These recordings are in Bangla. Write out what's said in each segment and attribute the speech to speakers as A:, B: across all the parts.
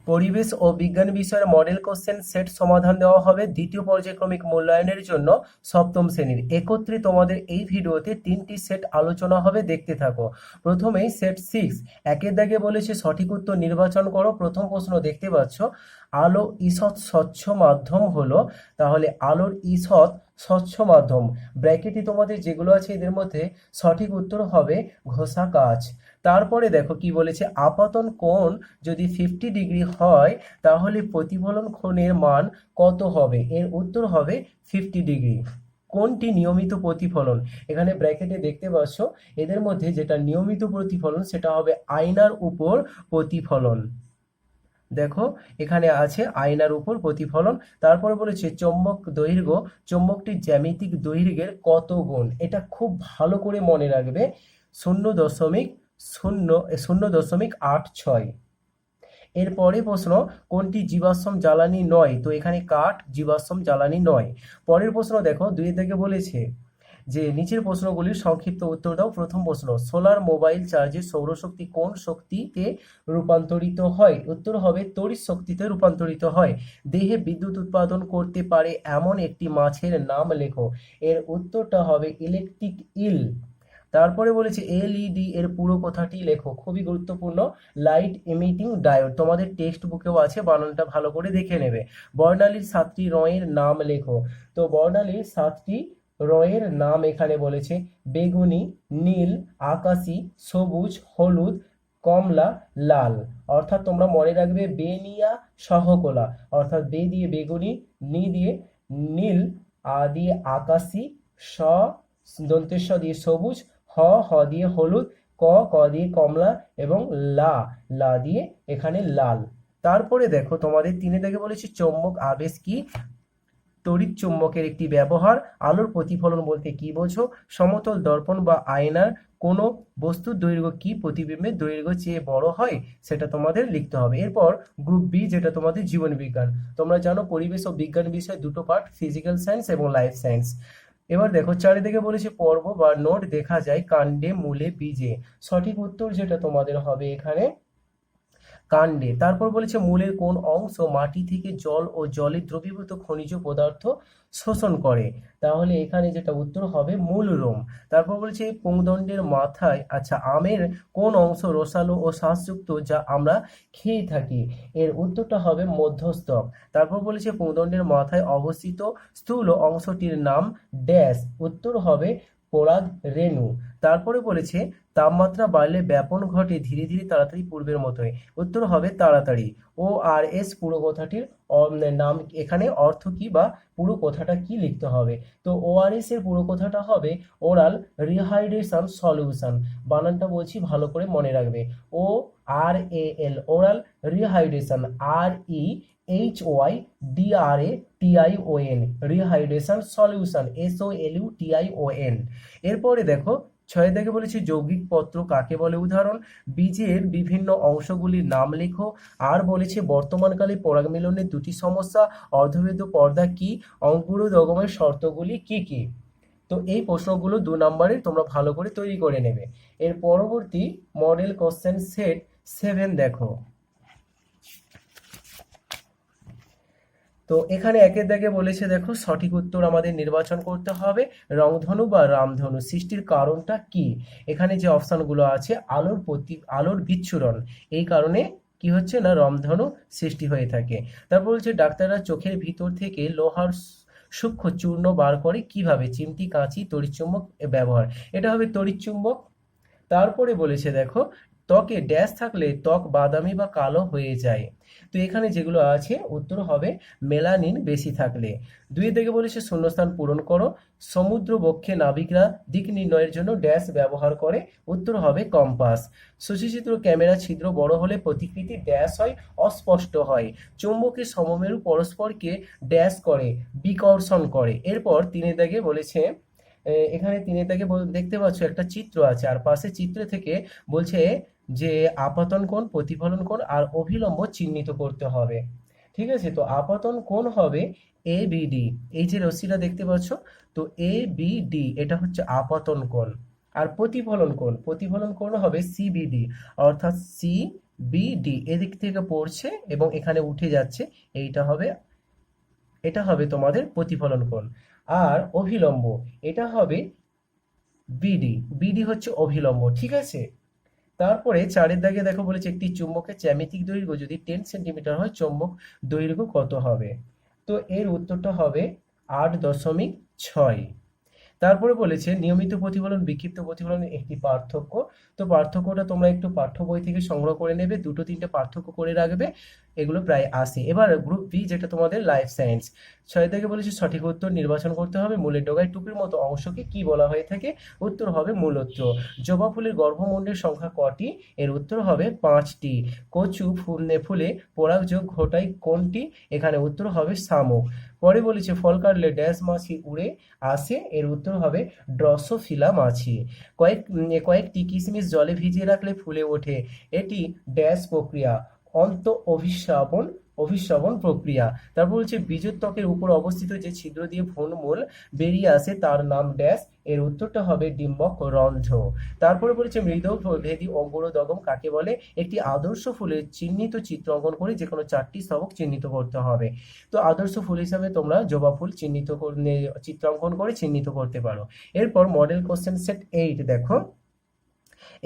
A: পরিবেশ ও বিজ্ঞান বিষয়ের মডেল কোশ্চেন সেট সমাধান দেওয়া হবে দ্বিতীয় পর্যায়ক্রমিক মূল্যায়নের জন্য সপ্তম শ্রেণীর। একত্রে তোমাদের এই ভিডিওতে 3টি সেট আলোচনা হবে, দেখতে থাকো। প্রথমেই সেট 6, একের দাগে বলেছে সঠিক উত্তর নির্বাচন করো। প্রথম প্রশ্ন দেখতে পাচ্ছ, আলো ঈষৎ স্বচ্ছ মাধ্যম হলো, তাহলে আলোর ঈষৎ স্বচ্ছ মাধ্যম ব্র্যাকেটে তোমাদের যেগুলো আছে এদের মধ্যে সঠিক উত্তর হবে ঘষা কাচ। তারপরে দেখো কি বলেছে, আপাতন কোণ যদি 50 ডিগ্রি হয় তাহলে প্রতিফলন কোণের মান কত হবে? এর উত্তর হবে 50 ডিগ্রি। কোনটি নিয়মিত প্রতিফলন? এখানে ব্র্যাকেটে দেখতে পাচ্ছ এদের মধ্যে যেটা নিয়মিত প্রতিফলন সেটা হবে আয়নার উপর প্রতিফলন। দেখো এখানে আছে আয়নার উপর প্রতিফলন। তারপরে বলেছে চৌম্বক দৈর্ঘ্য চৌম্বকটির জ্যামিতিক দৈর্ঘ্যের কত গুণ? এটা খুব ভালো করে মনে রাখবে, 0.0.86। এরপরে প্রশ্ন, কোনটি জীবাশ্ম জ্বালানি নয়? তো এখানে কাঠ জীবাশ্ম জ্বালানি নয়। পরের প্রশ্ন দেখো, 2 থেকে বলেছে যে নিচের প্রশ্নগুলির সংক্ষিপ্ত উত্তর দাও। প্রথম প্রশ্ন, সোলার মোবাইল চার্জের সৌরশক্তি কোন শক্তিতে রূপান্তরিত হয়? উত্তর হবে তড়িৎ শক্তিতে রূপান্তরিত হয়। দেহে বিদ্যুৎ উৎপাদন করতে পারে এমন একটি মাছের নাম লেখো। এর উত্তরটা হবে ইলেকট্রিক ইল। তারপরে বলেছে এলইডি এর পুরো কথাটি লেখো, খুবই গুরুত্বপূর্ণ, লাইট ইমিটিং ডায়োড। তোমাদের টেক্সট বুকেও আছে, বানানটা ভালো করে দেখে নেবে। বর্ণালীর 7টি রঙের নাম লেখো। তো বর্ণালীর 7টি রঙের নাম এখানে বলেছে বেগুনি, নীল, আকাশি, সবুজ, হলুদ, কমলা, লাল। অর্থাৎ তোমরা মনে রাখবে বেনিয়া সহকলা, অর্থাৎ বে দিয়ে বেগুনি, নি দিয়ে নীল, আ দিয়ে আকাশি, স দন্তেশ্ব দিয়ে সবুজ, হ দিয়ে হলুদ, ক দিয়ে কমলা এবং লা দিয়ে এখানে লাল। তারপরে দেখো তোমাদের 3 থেকে বলেছি চৌম্বক আবেশ কি? তড়িৎ চুম্বকের একটি ব্যবহার। আলোর প্রতিফলন বলতে কি বোঝো? সমতল দর্পণ বা আয়নার কোনো বস্তুর দৈর্ঘ্য কি প্রতিবিম্বের দৈর্ঘ্য চেয়ে বড় হয়? সেটা তোমাদের লিখতে হবে। এরপর গ্রুপ বি, যেটা তোমাদের জীবন বিজ্ঞান। তোমরা জানো পরিবেশ ও বিজ্ঞান বিষয় দুটো পার্ট, ফিজিক্যাল সায়েন্স এবং লাইফ সায়েন্স। এবার দেখো চারিদিকে বলেছে পর্ব বা নোট দেখা যায় কাণ্ডে, মূলে, বীজে। সঠিক উত্তর যেটা তোমাদের হবে এখানে কাণ্ডে। তারপর বলেছে মূলের কোন অংশ মাটি থেকে জল ও জলে দ্রবীভূত খনিজ পদার্থ শোষণ করে? তাহলে এখানে যেটা উত্তর হবে মূল রোম। তারপর বলেছে পুংদণ্ডের মাথায়, আচ্ছা, আমের কোন অংশ রসালো ও শ্বাসযুক্ত যা আমরা খেয়ে থাকি? এর উত্তরটা হবে মধ্যস্থক। তারপর বলেছে পুংদণ্ডের মাথায় অবস্থিত স্থূল অংশটির নাম ড্যাশ। উত্তর হবে পরাগ রেণু। তারপরে বলেছে তাপমাত্রা বাড়লে ব্যাপন ঘটে ধীরে ধীরে তাড়াতাড়ি পূর্বের মতোই। উত্তর হবে তাড়াতাড়ি। ORS পুরো কথাটির নাম এখানে অর্থ কি বা পুরো কথাটা কি লিখতে হবে? তো ORS এর পুরো কথাটা হবে ওরাল রিহাইড্রেশন সলিউশন। বানানটা বলছি ভালো করে মনে রাখবে, ORAL oral rehydration, REHYDRATION rehydration solution, SOLUTION। এরপরে দেখো 6 থেকে বলেছি যৌগিক পত্র কাকে বলে? উদাহরণ, বীজের বিভিন্ন অংশগুলির নাম লেখো। আর বলেছে বর্তমানকালে পরাগ মিলনের 2টি সমস্যা, অর্ধভেদ্য পর্দা কি, অঙ্কুরোদ্গমের শর্তগুলি কি কি? তো এই প্রশ্নগুলো 2 নম্বরের তোমরা ভালো করে তৈরি করে নেবে। এর পরবর্তী মডেল কোশ্চেন সেট 7 দেখো। তো এখানে একের দাগে বলেছে দেখো সঠিক উত্তর আমাদের নির্বাচন করতে হবে। রংধনু বা রামধনু সৃষ্টির কারণটা কি? এখানে যে অপশনগুলো আছে আলোর বিচ্ছুরণ, এই কারণে কি হচ্ছে না রংধনু সৃষ্টি হয়ে থাকে। তারপর বলছে ডাক্তাররা চোখের ভিতর থেকে লোহার সূক্ষ্ম চূর্ণ বার করে কিভাবে? চিমটি, কাঁচি, তড়িৎচুম্বক ব্যবহার। এটা হবে তড়িৎচুম্বক। তারপরে বলেছে দেখো ত্বকে ড্যাশ থাকলে ত্বক বাদামি বা কালো হয়ে যায়। তো এখানে যেগুলো আছে উত্তর হবে মেলানিন বেশি থাকলে। 2 থেকে বলেছে শূন্যস্থান পূরণ করো। সমুদ্র বক্ষে নাবিকরা দিক নির্ণয়ের জন্য ড্যাশ ব্যবহার করে। উত্তর হবে কম্পাস। সূচিচিত্র ক্যামেরা ছিদ্র বড় হলে প্রতিকৃতি ড্যাশ হয়, অস্পষ্ট হয়। চুম্বকের সমমেরু পরস্পরকে ড্যাশ করে, বিকর্ষণ করে। এরপর 3 থেকে বলেছে এখানে 3 থেকে দেখতে পাচ্ছ একটা চিত্র আছে, আর পাশে চিত্র থেকে বলছে যে আপাতন কোণ, প্রতিফলন কোণ আর অভিলম্ব চিহ্নিত করতে হবে। ঠিক আছে, তো আপাতন কোণ হবে ABD। এই যে রশ্মিটা দেখতে পাচ্ছ, তো ABD এটা হচ্ছে আপাতন কোণ। আর প্রতিফলন কোণ হবে CBD, অর্থাৎ বিডি এদিক থেকে পড়ছে এবং এখানে উঠে যাচ্ছে, এটা হবে তোমাদের প্রতিফলন কোণ। আর অভিলম্ব, এটা হবে বিডি, বিডি হচ্ছে অভিলম্ব, ঠিক আছে। তারপরে 4 দাগে দেখো বলেছে একটি চুম্বকের জ্যামিতিক দৈর্ঘ্য যদি 10 সেন্টিমিটার হয়, চৌম্বক দৈর্ঘ্য কত হবে? তো এর উত্তরটা হবে 8.6। তারপরে বলেছে নিয়মিত প্রতিফলন বিক্ষিপ্ত প্রতিফলনের একটি পার্থক্য। তো পার্থক্যটা তোমরা একটু পাঠ্য বই থেকে সংগ্রহ করে নেবে, 2-3টে পার্থক্য করে রাখবে, এগুলো প্রায় আসে। এবার গ্রুপ বি, যেটা তোমাদের লাইফ সায়েন্স, 6 থেকে বলেছে সঠিক উত্তর নির্বাচন করতে হবে। মূলের ডগায় টুপির মতো অংশকে কি বলা হয়ে থাকে? উত্তর হবে মূলত্র। জবা ফুলের গর্ভমণ্ডলের সংখ্যা কটি? এর উত্তর হবে 5টি। কচু ফুলে পরাগযোগ ঘটায় কোনটি? এখানে উত্তর হবে শামুক। পরে বলেছে ফল কাটলে ড্যাশ মাছি উড়ে আসে, এর উত্তর হবে ড্রসোফিলা মাছি। কয়েকটি কিশমিশ জলে ভিজিয়ে রাখলে ফুলে ওঠে, এটি ড্যাশ প্রক্রিয়া? অন্ত অভিশ্রবণ প্রক্রিয়া। তারপর বলছে বীজোত্বকের উপর অবস্থিত যে ছিদ্র দিয়ে ভ্রূণমূল বেরিয়ে আসে তার নাম ড্যাশ, এর উত্তরটা হবে ডিম্বক রন্ধ্র। তারপরে বলেছে মৃদভেদী অঙ্গুরোদগম কাকে বলে? একটি আদর্শ ফুলের চিহ্নিত চিত্র অঙ্কন করে যে কোনো 4টি স্তবক চিহ্নিত করতে হবে। তো আদর্শ ফুল হিসাবে তোমরা জবা ফুল চিত্রাঙ্কন করে চিহ্নিত করতে পারো। এরপর মডেল কোশ্চেন সেট 8 দেখো,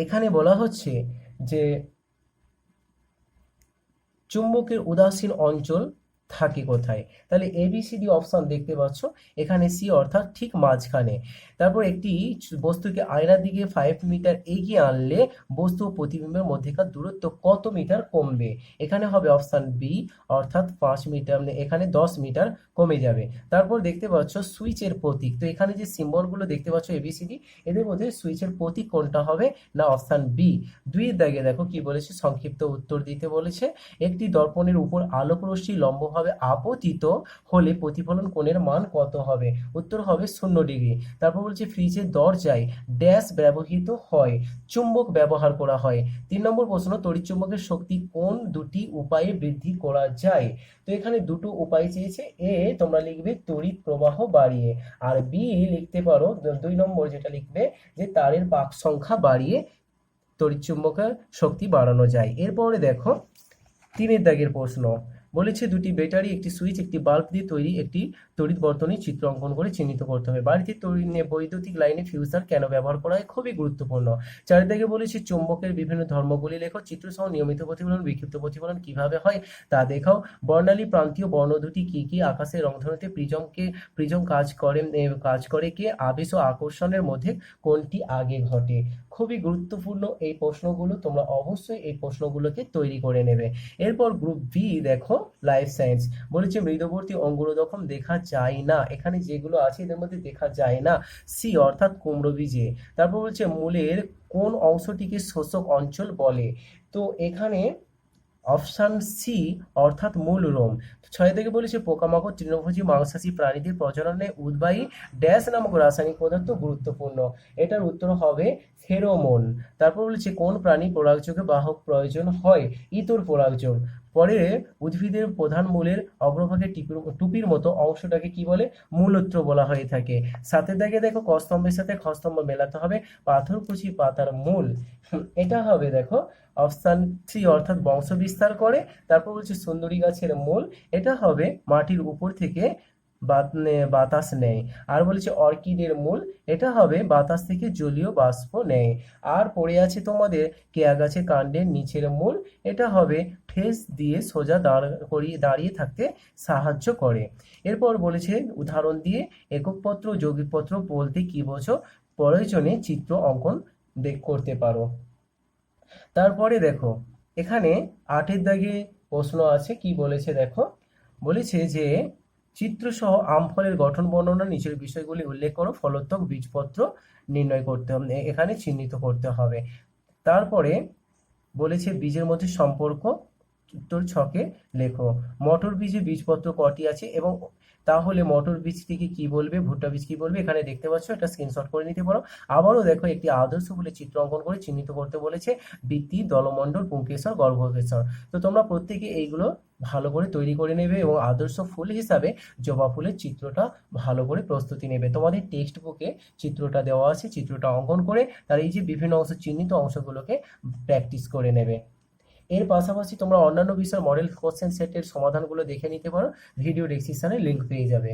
A: এখানে বলা হচ্ছে যে চুম্বকের উদাসীন অঞ্চল থাকে কোথায়? তাহলে এবিসিডি অপশন দেখতে পাচ্ছ, এখানে সি অর্থাৎ ঠিক মাঝখানে। তারপর একটি বস্তুকে আয়নার দিকে 5 মিটার এগিয়ে আনলে বস্তু ও প্রতিবিম্বের মধ্যেকার দূরত্ব কত মিটার কমবে? এখানে হবে অপশন বি অর্থাৎ 5 মিটার, এখানে 10 মিটার কমে যাবে। তারপর দেখতে পাচ্ছ সুইচের প্রতীক, তো এখানে যে সিম্বলগুলো দেখতে পাচ্ছ এবিসিডি, এদের মধ্যে সুইচের প্রতীক কোনটা হবে? না অপশন বি। 2 দাগে দেখো কি বলেছে, সংক্ষিপ্ত উত্তর দিতে বলেছে। একটি দর্পণের উপর আলোক রশ্মি লম্বভাবে আপতিত হলে প্রতিফলন কোণের মান কত হবে? উত্তর হবে 0 ডিগ্রি। তারপর বলছে ফ্রিজের দরজায় ড্যাশ ব্যবহৃত হয়, চুম্বক ব্যবহার করা হয়। 3 নম্বর প্রশ্ন, তড়িৎচুম্বকের শক্তি কোন দুটি উপায়ে বৃদ্ধি করা যায়? তো এখানে দুটো উপায় চেয়েছে, এ তোমরা লিখবে তড়িৎ প্রবাহ বাড়িয়ে, আর বি লিখতে পারো 2 নম্বর যেটা লিখবে যে তারের পাক সংখ্যা বাড়িয়ে তড়িৎচুম্বকের শক্তি বাড়ানো যায়। এরপরে দেখো 3 দাগের প্রশ্ন, বলেছে দুটি ব্যাটারি, একটি সুইচ, একটি বাল্ব দিয়ে তৈরি একটি তড়িৎ বর্তনীর চিত্র অঙ্কন করে চিহ্নিত করতে হবে। বাড়িতে বৈদ্যুতিক লাইনে ফিউজার কেন ব্যবহার করা হয়? খুবই গুরুত্বপূর্ণ। 4 দাগে বলেছে চুম্বকের বিভিন্ন ধর্মগুলি লেখো, চিত্রসহ নিয়মিত প্রতিফলন বিক্ষিপ্ত প্রতিফলন কিভাবে হয় তা দেখাও। বর্ণালী প্রান্তীয় বর্ণ দুটি কি কি? আকাশের রংধনুতে প্রিজম কাজ করে কে? আবেশ ও আকর্ষণের মধ্যে কোনটি আগে ঘটে? খুবই গুরুত্বপূর্ণ এই প্রশ্নগুলো, তোমরা অবশ্যই এই প্রশ্নগুলোকে তৈরি করে নেবে। এরপর গ্রুপ বি দেখো লাইফ সায়েন্স, বলেছে মৃদবর্তী অঙ্গুরোদগম দেখা যায় না, এখানে যেগুলো আছে এদের মধ্যে দেখা যায় না, সি অর্থাৎ কুমড়ো বীজে। তারপর বলছে মূলের কোন অংশটিকে শোষক অঞ্চল বলে? তো এখানে অপশান সি অর্থাৎ মূল রোম। 6 থেকে বলেছে পোকামাকড় তৃণভোজী মাংসাশী প্রাণীদের প্রজননে উদ্বায়ী ড্যাশ নামক রাসায়নিক পদার্থ গুরুত্বপূর্ণ, এটার উত্তর হবে ফেরোমোন। তারপর বলেছে কোন প্রাণী পরাগযোগে বাহক প্রয়োজন হয়? ইতর পরাগযোগ। পরে উদ্ভিদের প্রধান মূলের অগ্রভাগে টুপির মতো অংশটাকে কি বলে? মূলত্র বলা হয়ে থাকে। 7 দাগে দেখো ক স্তম্ভের সাথে খ স্তম্ভ মেলাতে হবে, পাথরকুচি পাতার মূল, এটা হবে দেখো অপশান সি অর্থাৎ বংশ বিস্তার করে। তারপর বলছে সুন্দরী গাছের মূল, এটা হবে মাটির উপর থেকে বাতাস নেয়। আর বলেছে অর্কিডের মূল, এটা হবে বাতাস থেকে জলীয় বাষ্প নেয়। আর পড়ে আছে তোমাদের কেয়া গাছের কাণ্ডের নিচের মূল, এটা হবে ঠেস দিয়ে সোজা দাঁড়িয়ে থাকতে সাহায্য করে। এরপর বলেছে উদাহরণ দিয়ে এককপত্র যৌগিকপত্র বলতে কি বোঝো? প্রয়োজনে চিত্র অঙ্কন করতে পারো। তারপরে দেখো এখানে 8 দাগে প্রশ্ন আছে, কি বলেছে দেখো, বলেছে যে চিত্রসহ আম ফলের গঠন বর্ণনা নিচের বিষয়গুলি উল্লেখ করো, ফলোত্তক বীজপত্র নির্ণয় করতে হবে, এখানে চিহ্নিত করতে হবে। তারপরে বলেছে বীজের মধ্যে সম্পর্ক উত্তর 6-এ লেখো। মটর বীজে বীজপত্র কটি আছে? এবং তাহলে মটর বীজটিকে কি বলবে, ভুট্টা বীজ কি বলবে? এখানে দেখতে পাচ্ছ, এটা স্ক্রিনশট করে নিতে পারো। আবারও দেখো একটি আদর্শ ফুলের চিত্র অঙ্কন করে চিহ্নিত করতে বলেছে, বৃত্তি, দলমণ্ডল, পুংকেশর, গর্ভকেশর। তো তোমরা প্রত্যেকে এইগুলো ভালো করে তৈরি করে নেবে এবং আদর্শ ফুল হিসাবে জবা ফুলের চিত্রটা ভালো করে প্রস্তুতি নেবে। তোমাদের টেক্সট বুকে চিত্রটা দেওয়া আছে, চিত্রটা অঙ্কন করে তার এই যে বিভিন্ন অংশ চিহ্নিত অংশগুলোকে প্র্যাকটিস করে নেবে। এর পাশাপাশি তোমরা অন্যান্য বিষয়ের মডেল কোশ্চেন সেটের সমাধানগুলো দেখে নিতে পারো, ভিডিও ডেসক্রিপশনে লিঙ্ক পেয়ে যাবে।